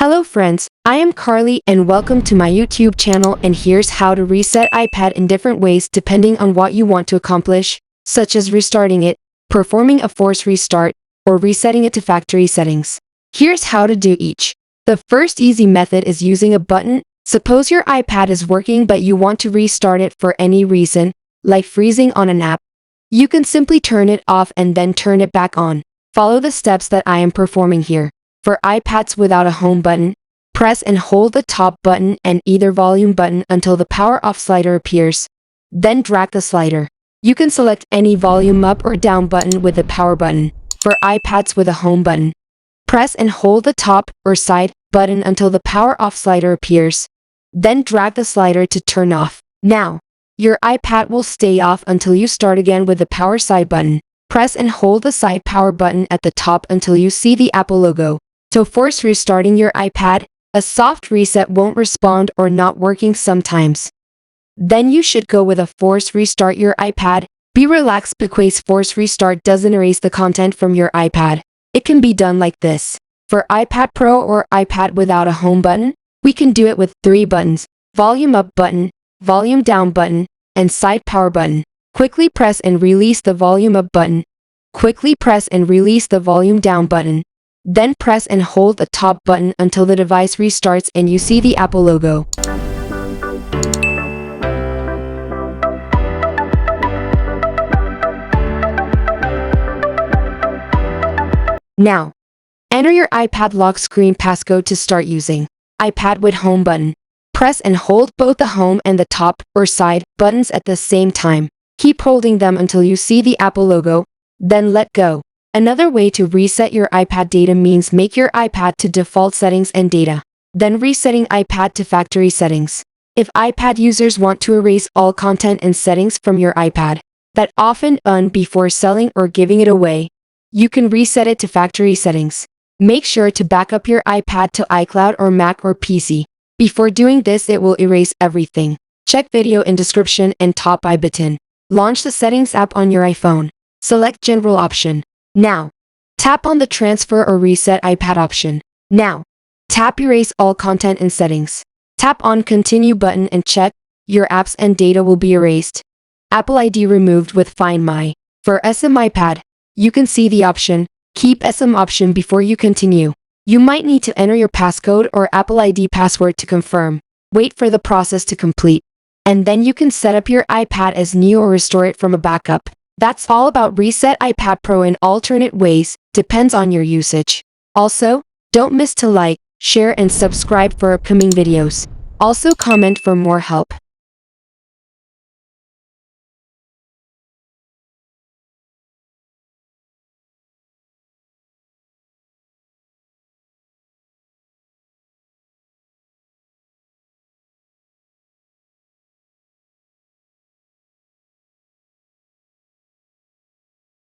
Hello friends, I am Carly and welcome to my YouTube channel, and here's how to reset iPad in different ways depending on what you want to accomplish, such as restarting it, performing a force restart, or resetting it to factory settings. Here's how to do each. The first easy method is using a button. Suppose your iPad is working but you want to restart it for any reason, like freezing on an app. You can simply turn it off and then turn it back on. Follow the steps that I am performing here. For iPads without a home button, press and hold the top button and either volume button until the power off slider appears. Then drag the slider. You can select any volume up or down button with the power button. For iPads with a home button, press and hold the top or side button until the power off slider appears. Then drag the slider to turn off. Now, your iPad will stay off until you start again with the power side button. Press and hold the side power button at the top until you see the Apple logo. To force restarting your iPad, a soft reset won't respond or not working sometimes. Then you should go with a force restart your iPad. Be relaxed because force restart doesn't erase the content from your iPad. It can be done like this. For iPad Pro or iPad without a home button, we can do it with 3 buttons: volume up button, volume down button, and side power button. Quickly press and release the volume up button. Quickly press and release the volume down button. Then press and hold the top button until the device restarts and you see the Apple logo. Now, enter your iPad lock screen passcode to start using. iPad with home button. Press and hold both the home and the top or side buttons at the same time. Keep holding them until you see the Apple logo, then let go. Another way to reset your iPad data means make your iPad to default settings and data, then resetting iPad to factory settings. If iPad users want to erase all content and settings from your iPad, that often done before selling or giving it away, you can reset it to factory settings. Make sure to back up your iPad to iCloud or Mac or PC. Before doing this, it will erase everything. Check video in description and top I button. Launch the settings app on your iPhone. Select general option. Now, tap on the transfer or reset iPad option. Now, tap erase all content and settings. Tap on continue button and check your apps and data will be erased. Apple ID removed with Find My. For SM iPad, you can see the option keep SM option before you continue. You might need to enter your passcode or Apple ID password to confirm. Wait for the process to complete, and then you can set up your iPad as new or restore it from a backup. That's all about Reset iPad Pro in alternate ways, depends on your usage. Also, don't miss to like, share and subscribe for upcoming videos. Also comment for more help.